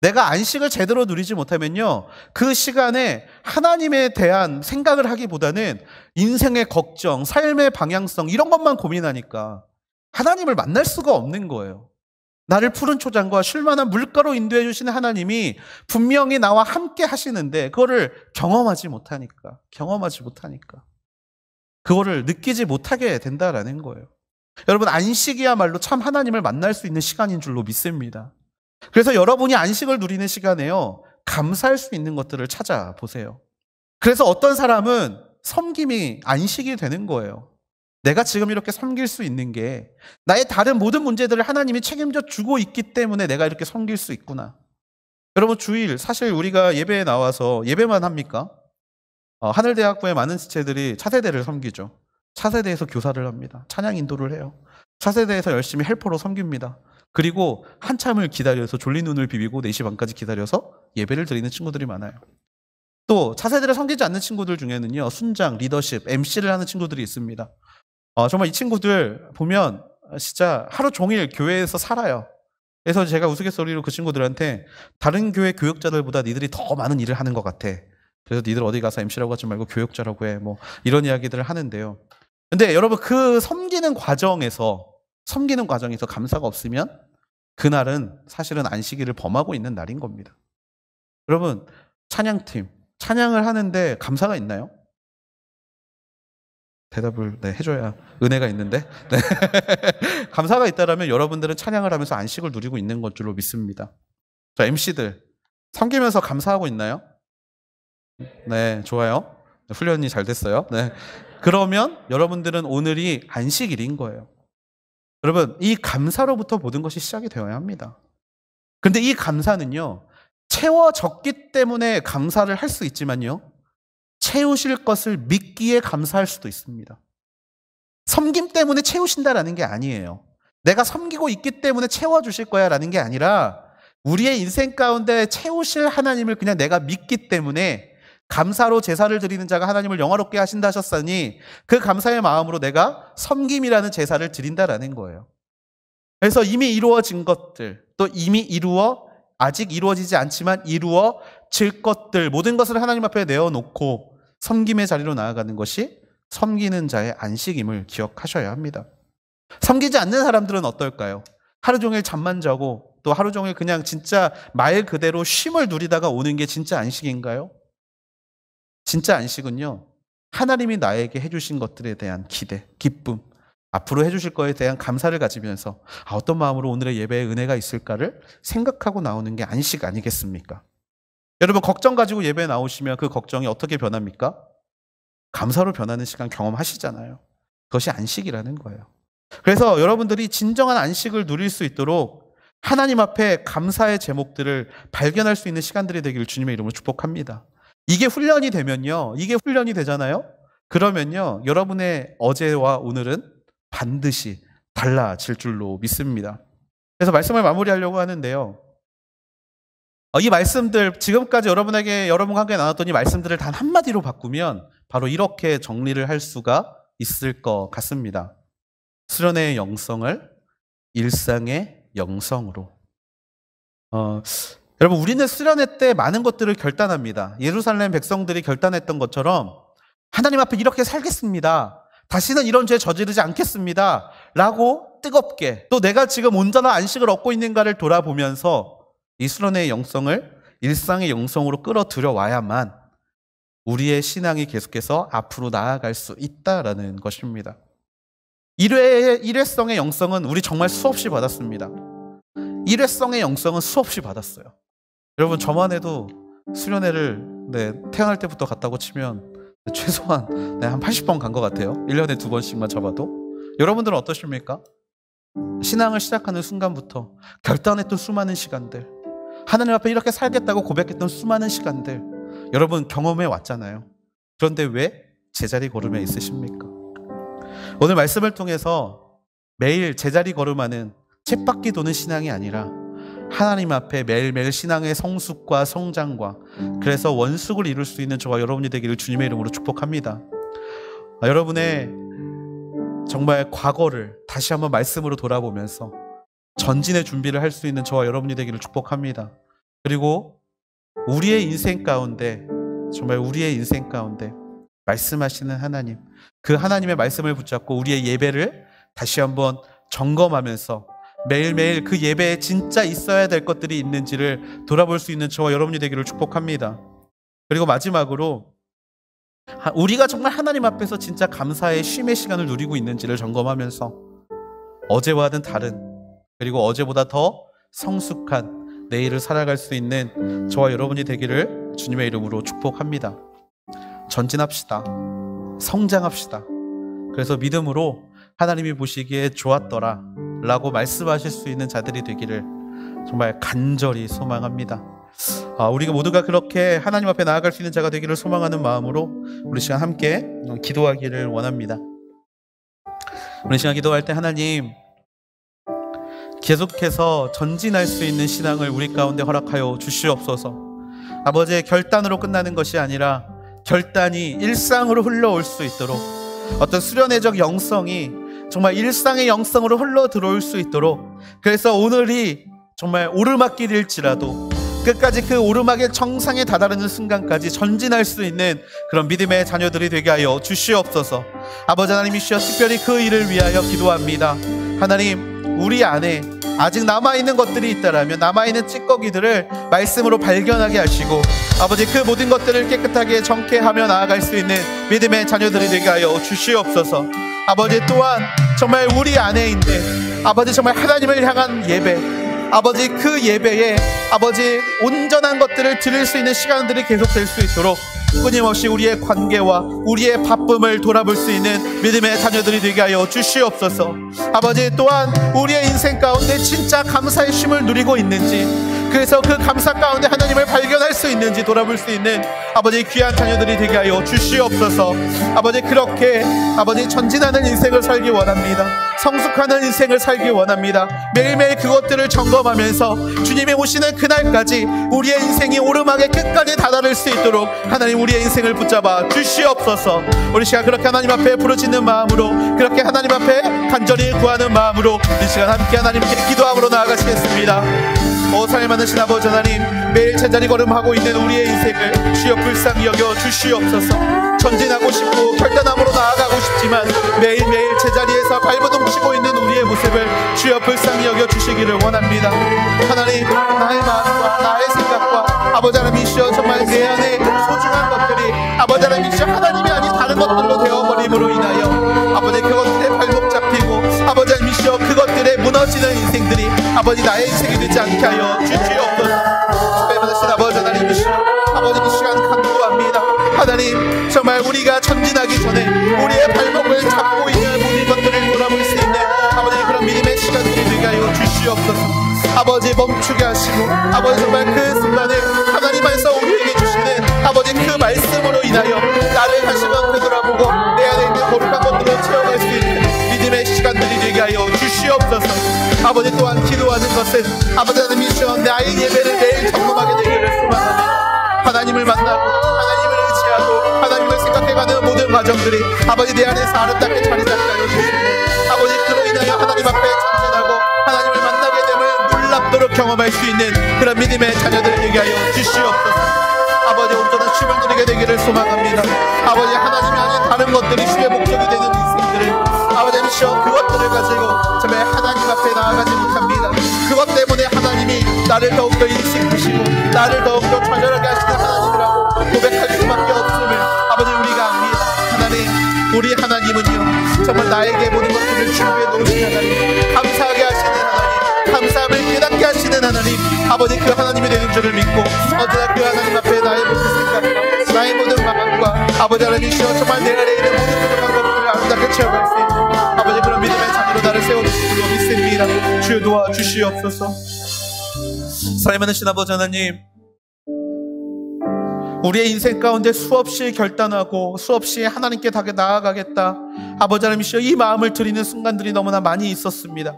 내가 안식을 제대로 누리지 못하면요, 그 시간에 하나님에 대한 생각을 하기보다는 인생의 걱정, 삶의 방향성 이런 것만 고민하니까 하나님을 만날 수가 없는 거예요. 나를 푸른 초장과 쉴만한 물가로 인도해 주시는 하나님이 분명히 나와 함께 하시는데 그거를 경험하지 못하니까 그거를 느끼지 못하게 된다라는 거예요. 여러분, 안식이야말로 참 하나님을 만날 수 있는 시간인 줄로 믿습니다. 그래서 여러분이 안식을 누리는 시간에요, 감사할 수 있는 것들을 찾아보세요. 그래서 어떤 사람은 섬김이 안식이 되는 거예요. 내가 지금 이렇게 섬길 수 있는 게 나의 다른 모든 문제들을 하나님이 책임져 주고 있기 때문에 내가 이렇게 섬길 수 있구나. 여러분, 주일 사실 우리가 예배에 나와서 예배만 합니까? 하늘대학부의 많은 지체들이 차세대를 섬기죠. 차세대에서 교사를 합니다. 찬양 인도를 해요. 차세대에서 열심히 헬퍼로 섬깁니다. 그리고 한참을 기다려서 졸린 눈을 비비고 4시 반까지 기다려서 예배를 드리는 친구들이 많아요. 또 차세대를 섬기지 않는 친구들 중에는요, 순장, 리더십, MC를 하는 친구들이 있습니다. 정말 이 친구들 보면 진짜 하루 종일 교회에서 살아요. 그래서 제가 우스갯소리로 그 친구들한테 다른 교회 교역자들보다 니들이 더 많은 일을 하는 것 같아. 그래서 니들 어디 가서 MC라고 하지 말고 교역자라고 해. 뭐 이런 이야기들을 하는데요. 근데 여러분, 그 섬기는 과정에서 감사가 없으면 그날은 사실은 안식일을 범하고 있는 날인 겁니다. 여러분, 찬양팀, 찬양을 하는데 감사가 있나요? 대답을 해줘야 은혜가 있는데. 네. 감사가 있다면 여러분들은 찬양을 하면서 안식을 누리고 있는 것 줄로 믿습니다. 자, MC들, 섬기면서 감사하고 있나요? 네, 좋아요. 훈련이 잘 됐어요. 네. 그러면 여러분들은 오늘이 안식일인 거예요. 여러분, 이 감사로부터 모든 것이 시작이 되어야 합니다. 근데 이 감사는요, 채워졌기 때문에 감사를 할 수 있지만요, 채우실 것을 믿기에 감사할 수도 있습니다. 섬김 때문에 채우신다라는 게 아니에요. 내가 섬기고 있기 때문에 채워주실 거야 라는 게 아니라 우리의 인생 가운데 채우실 하나님을 그냥 내가 믿기 때문에 감사로 제사를 드리는 자가 하나님을 영화롭게 하신다 하셨으니 그 감사의 마음으로 내가 섬김이라는 제사를 드린다라는 거예요. 그래서 이미 이루어진 것들, 또 이미 아직 이루어지지 않지만 이루어질 것들, 모든 것을 하나님 앞에 내어놓고 섬김의 자리로 나아가는 것이 섬기는 자의 안식임을 기억하셔야 합니다. 섬기지 않는 사람들은 어떨까요? 하루 종일 잠만 자고 또 하루 종일 그냥 진짜 말 그대로 쉼을 누리다가 오는 게 진짜 안식인가요? 진짜 안식은요, 하나님이 나에게 해주신 것들에 대한 기대, 기쁨, 앞으로 해주실 거에 대한 감사를 가지면서 어떤 마음으로 오늘의 예배에 은혜가 있을까를 생각하고 나오는 게 안식 아니겠습니까? 여러분, 걱정 가지고 예배에 나오시면 그 걱정이 어떻게 변합니까? 감사로 변하는 시간 경험하시잖아요. 그것이 안식이라는 거예요. 그래서 여러분들이 진정한 안식을 누릴 수 있도록 하나님 앞에 감사의 제목들을 발견할 수 있는 시간들이 되기를 주님의 이름으로 축복합니다. 이게 훈련이 되잖아요. 그러면요, 여러분의 어제와 오늘은 반드시 달라질 줄로 믿습니다. 그래서 말씀을 마무리하려고 하는데요, 이 말씀들, 지금까지 여러분과 함께 나눴던 이 말씀들을 단 한마디로 바꾸면 바로 이렇게 정리를 할 수가 있을 것 같습니다. 수련회의 영성을 일상의 영성으로. 여러분, 우리는 수련회 때 많은 것들을 결단합니다. 예루살렘 백성들이 결단했던 것처럼 하나님 앞에 이렇게 살겠습니다, 다시는 이런 죄 저지르지 않겠습니다 라고 뜨겁게, 또 내가 지금 온전한 안식을 얻고 있는가를 돌아보면서 이 수련회의 영성을 일상의 영성으로 끌어들여 와야만 우리의 신앙이 계속해서 앞으로 나아갈 수 있다라는 것입니다. 일회성의 영성은 우리 정말 수없이 받았습니다. 일회성의 영성은 수없이 받았어요. 여러분, 저만 해도 수련회를 태어날 때부터 갔다고 치면 최소한 한 80번 간 것 같아요. 1년에 2번씩만 잡아도. 여러분들은 어떠십니까? 신앙을 시작하는 순간부터 결단했던 수많은 시간들, 하나님 앞에 이렇게 살겠다고 고백했던 수많은 시간들, 여러분 경험해 왔잖아요. 그런데 왜 제자리 걸음에 있으십니까? 오늘 말씀을 통해서 매일 제자리 걸음하는 쳇바퀴 도는 신앙이 아니라 하나님 앞에 매일매일 신앙의 성숙과 성장과, 그래서 원숙을 이룰 수 있는 저와 여러분이 되기를 주님의 이름으로 축복합니다. 여러분의 정말 과거를 다시 한번 말씀으로 돌아보면서 전진의 준비를 할 수 있는 저와 여러분이 되기를 축복합니다. 그리고 우리의 인생 가운데, 정말 우리의 인생 가운데 말씀하시는 하나님, 그 하나님의 말씀을 붙잡고 우리의 예배를 다시 한번 점검하면서 매일매일 그 예배에 진짜 있어야 될 것들이 있는지를 돌아볼 수 있는 저와 여러분이 되기를 축복합니다. 그리고 마지막으로 우리가 정말 하나님 앞에서 진짜 감사의 쉼의 시간을 누리고 있는지를 점검하면서 어제와는 다른, 그리고 어제보다 더 성숙한 내일을 살아갈 수 있는 저와 여러분이 되기를 주님의 이름으로 축복합니다. 전진합시다. 성장합시다. 그래서 믿음으로 하나님이 보시기에 좋았더라 라고 말씀하실 수 있는 자들이 되기를 정말 간절히 소망합니다. 우리가 모두가 그렇게 하나님 앞에 나아갈 수 있는 자가 되기를 소망하는 마음으로 우리 시간 함께 기도하기를 원합니다. 우리 시간 기도할 때 하나님, 계속해서 전진할 수 있는 신앙을 우리 가운데 허락하여 주시옵소서. 아버지의 결단으로 끝나는 것이 아니라 결단이 일상으로 흘러올 수 있도록, 어떤 수련회적 영성이 정말 일상의 영성으로 흘러 들어올 수 있도록, 그래서 오늘이 정말 오르막길일지라도 끝까지 그 오르막의 정상에 다다르는 순간까지 전진할 수 있는 그런 믿음의 자녀들이 되게 하여 주시옵소서. 아버지 하나님이시여, 특별히 그 일을 위하여 기도합니다. 하나님, 우리 안에 아직 남아있는 것들이 있다라면 남아있는 찌꺼기들을 말씀으로 발견하게 하시고, 아버지 그 모든 것들을 깨끗하게 정케하며 나아갈 수 있는 믿음의 자녀들이 되게 하여 주시옵소서. 아버지, 또한 정말 우리 안에 있는 아버지 정말 하나님을 향한 예배, 아버지 그 예배에 아버지 온전한 것들을 드릴 수 있는 시간들이 계속될 수 있도록 끊임없이 우리의 관계와 우리의 바쁨을 돌아볼 수 있는 믿음의 자녀들이 되게 하여 주시옵소서. 아버지 또한 우리의 인생 가운데 진짜 감사의 쉼을 누리고 있는지, 그래서 그 감사 가운데 하나님을 발견할 수 있는지 돌아볼 수 있는 아버지 귀한 자녀들이 되게 하여 주시옵소서. 아버지 그렇게 아버지 전진하는 인생을 살기 원합니다. 성숙하는 인생을 살기 원합니다. 매일매일 그것들을 점검하면서 주님이 오시는 그날까지 우리의 인생이 오르막의 끝까지 다다를 수 있도록 하나님 우리의 인생을 붙잡아 주시옵소서. 우리 시간 그렇게 하나님 앞에 부르짖는 마음으로, 그렇게 하나님 앞에 간절히 구하는 마음으로 이 시간 함께 하나님께 기도함으로 나아가시겠습니다. 사랑 많으신 아버지 하나님, 매일 제자리 걸음하고 있는 우리의 인생을 주여 불쌍히 여겨 주시옵소서. 전진하고 싶고 결단함으로 나아가고 싶지만 매일매일 제자리에서 발버둥 치고 있는 우리의 모습을 주여 불쌍히 여겨 주시기를 원합니다. 하나님, 나의 마음과 나의 생각과 아버지 하나님이시여 정말 내 안에 소중한 것들이 아버지 하나님이시여 하나님이 아닌 다른 것들로 되어버림으로 인하여 아버지 그것들에 발목 잡히고 아버지 하나님이시여 그것들에 무너지는 인생들이 아버지 나의 인생이 되지 않게 하여 주시옵소서. 받으신 아버지 하나님이시여, 아버지 이 시간 간구합니다. 하나님, 정말 우리가 전진하기 전에 우리의 발목을 잡고 있는 모든 것들을 돌아볼 수 있는 아버지 그런 믿음의 시간들이 되게 하여 주시옵소서. 아버지 멈추게 하시고 아버지 정말 그 순간에 하나님 안에서 우리에게 주시는 아버지 그 말씀으로 인하여 나를 다시 한번 되돌아보고 내 안에 있는 거룩한 것들을 채워갈 수 있는 믿음의 시간들이 되게 하여 주시옵소서. 아버지 또한 기도하는 것은 아버지 하나님이시여 나의 예배를 매일 점검하게 되기를 소망합니다. 하나님을 만나고 하나님을 의지하고 하나님을 생각해가는 모든 과정들이 아버지 내 안에서 아름답게 자리 잡게 하여 주시고 아버지 그로 인하여 하나님 앞에 전진하고 하나님을 만나게 됨을 놀랍도록 경험할 수 있는 그런 믿음의 자녀들을 되게 하여 주시옵소서. 아버지 온전한 쉼을 누리게 되기를 소망합니다. 아버지 하나님이 아닌 다른 것들이 쉼의 목적이 되는 인생들을 아버지 하나님이시여 그것들을 가지고 정말 하나님 앞에 나아가지 못합니다. 그것 때문에 하나님이 나를 더욱더 인식하시고 나를 더욱더 좌절하게 하시는 하나님이라고 고백할 수밖에 없음을 아버지 우리가 압니다. 하나님, 우리 하나님은요 정말 나에게 모든 것들을 준비해 놓으신 하나님, 감사하게 하시는 하나님, 감사함을 깨닫게 하시는 하나님, 아버지 그 하나님이 되는 줄을 믿고 언제나 그 하나님 앞에 나의 모든 생각과 나의 모든 마음과 아버지 하나님이시여 정말 내 안에 있는 모든 부족한 것들을 아름답게 채워갈 수 있는 아버지 그런 믿음의 자녀로 나를 세워주실 줄 믿습니다. 주여 도와주시옵소서. 사랑 많으신 아버지 하나님, 우리의 인생 가운데 수없이 결단하고 수없이 하나님께 나아가겠다 아버지 하나님이시여 이 마음을 드리는 순간들이 너무나 많이 있었습니다.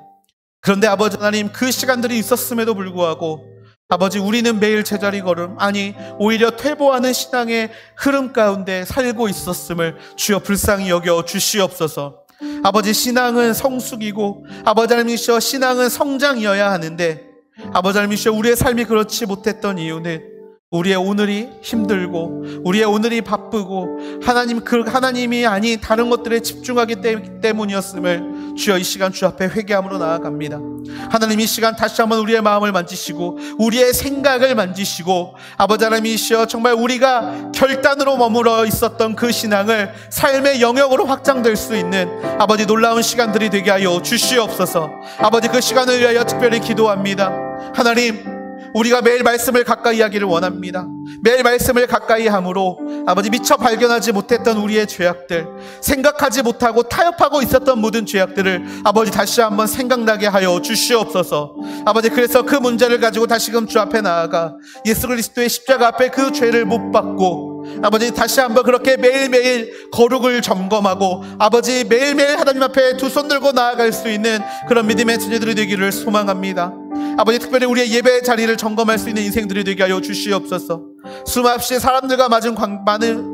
그런데 아버지 하나님, 그 시간들이 있었음에도 불구하고 아버지 우리는 매일 제자리 걸음, 아니 오히려 퇴보하는 신앙의 흐름 가운데 살고 있었음을 주여 불쌍히 여겨 주시옵소서. 아버지 신앙은 성숙이고 아버지 하나님이시여 신앙은 성장이어야 하는데 아버지 하나님이시여 우리의 삶이 그렇지 못했던 이유는 우리의 오늘이 힘들고 우리의 오늘이 바쁘고 하나님이 아닌 다른 것들에 집중하기 때문이었음을 주여 이 시간 주 앞에 회개함으로 나아갑니다. 하나님 이 시간 다시 한번 우리의 마음을 만지시고 우리의 생각을 만지시고 아버지 하나님이시여 정말 우리가 결단으로 머물러 있었던 그 신앙을 삶의 영역으로 확장될 수 있는 아버지 놀라운 시간들이 되게 하여 주시옵소서. 아버지 그 시간을 위하여 특별히 기도합니다. 하나님, 우리가 매일 말씀을 가까이 하기를 원합니다. 매일 말씀을 가까이 함으로 아버지 미처 발견하지 못했던 우리의 죄악들, 생각하지 못하고 타협하고 있었던 모든 죄악들을 아버지 다시 한번 생각나게 하여 주시옵소서. 아버지 그래서 그 문제를 가지고 다시금 주 앞에 나아가 예수 그리스도의 십자가 앞에 그 죄를 못 받고 아버지 다시 한번 그렇게 매일매일 거룩을 점검하고 아버지 매일매일 하나님 앞에 두 손 들고 나아갈 수 있는 그런 믿음의 자녀들이 되기를 소망합니다. 아버지 특별히 우리의 예배의 자리를 점검할 수 있는 인생들이 되게 하여 주시옵소서. 수없이 사람들과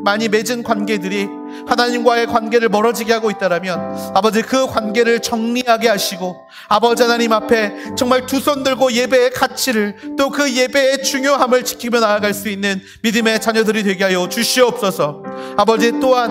많이 맺은 관계들이 하나님과의 관계를 멀어지게 하고 있다라면 아버지 그 관계를 정리하게 하시고 아버지 하나님 앞에 정말 두 손 들고 예배의 가치를 또 그 예배의 중요함을 지키며 나아갈 수 있는 믿음의 자녀들이 되게 하여 주시옵소서. 아버지 또한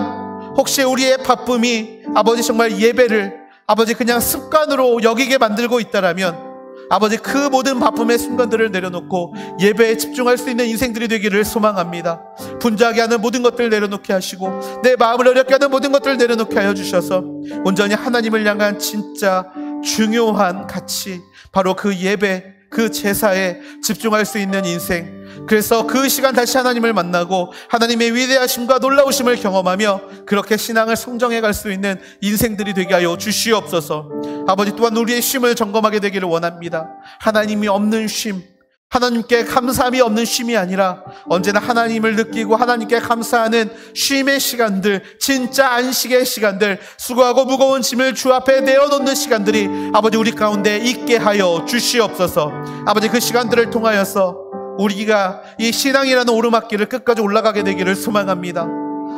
혹시 우리의 바쁨이 아버지 정말 예배를 아버지 그냥 습관으로 여기게 만들고 있다라면 아버지 그 모든 바쁨의 순간들을 내려놓고 예배에 집중할 수 있는 인생들이 되기를 소망합니다. 분주하게 하는 모든 것들을 내려놓게 하시고 내 마음을 어렵게 하는 모든 것들을 내려놓게 하여 주셔서 온전히 하나님을 향한 진짜 중요한 가치, 바로 그 예배, 그 제사에 집중할 수 있는 인생, 그래서 그 시간 다시 하나님을 만나고 하나님의 위대하심과 놀라우심을 경험하며 그렇게 신앙을 성장해 갈 수 있는 인생들이 되게 하여 주시옵소서. 아버지, 또한 우리의 쉼을 점검하게 되기를 원합니다. 하나님이 없는 쉼, 하나님께 감사함이 없는 쉼이 아니라 언제나 하나님을 느끼고 하나님께 감사하는 쉼의 시간들, 진짜 안식의 시간들, 수고하고 무거운 짐을 주 앞에 내어놓는 시간들이 아버지 우리 가운데 있게 하여 주시옵소서. 아버지, 그 시간들을 통하여서 우리가 이 신앙이라는 오르막길을 끝까지 올라가게 되기를 소망합니다.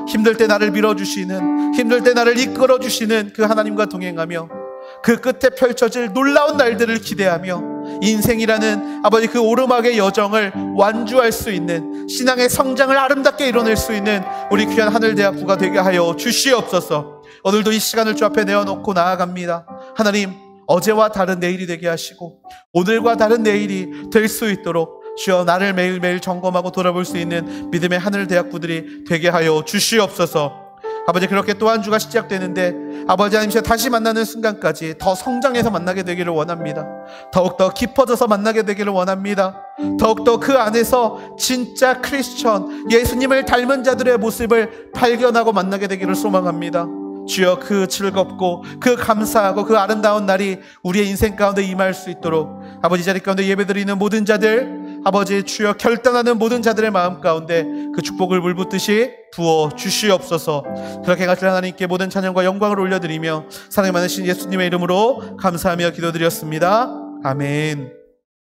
힘들 때 나를 밀어주시는, 힘들 때 나를 이끌어주시는 그 하나님과 동행하며 그 끝에 펼쳐질 놀라운 날들을 기대하며 인생이라는 아버지 그 오르막의 여정을 완주할 수 있는, 신앙의 성장을 아름답게 이뤄낼 수 있는 우리 귀한 하늘대학부가 되게 하여 주시옵소서. 오늘도 이 시간을 주 앞에 내어놓고 나아갑니다. 하나님, 어제와 다른 내일이 되게 하시고 오늘과 다른 내일이 될 수 있도록 주여 나를 매일매일 점검하고 돌아볼 수 있는 믿음의 하늘대학부들이 되게 하여 주시옵소서. 아버지, 그렇게 또 한 주가 시작되는데 아버지 하나님 다시 만나는 순간까지 더 성장해서 만나게 되기를 원합니다. 더욱더 깊어져서 만나게 되기를 원합니다. 더욱더 그 안에서 진짜 크리스천, 예수님을 닮은 자들의 모습을 발견하고 만나게 되기를 소망합니다. 주여, 그 즐겁고 그 감사하고 그 아름다운 날이 우리의 인생 가운데 임할 수 있도록 아버지, 자리 가운데 예배드리는 모든 자들, 아버지 주여 결단하는 모든 자들의 마음 가운데 그 축복을 물붓듯이 부어 주시옵소서. 그렇게 같이 하나님께 모든 찬양과 영광을 올려드리며 사랑이 많으신 예수님의 이름으로 감사하며 기도드렸습니다. 아멘.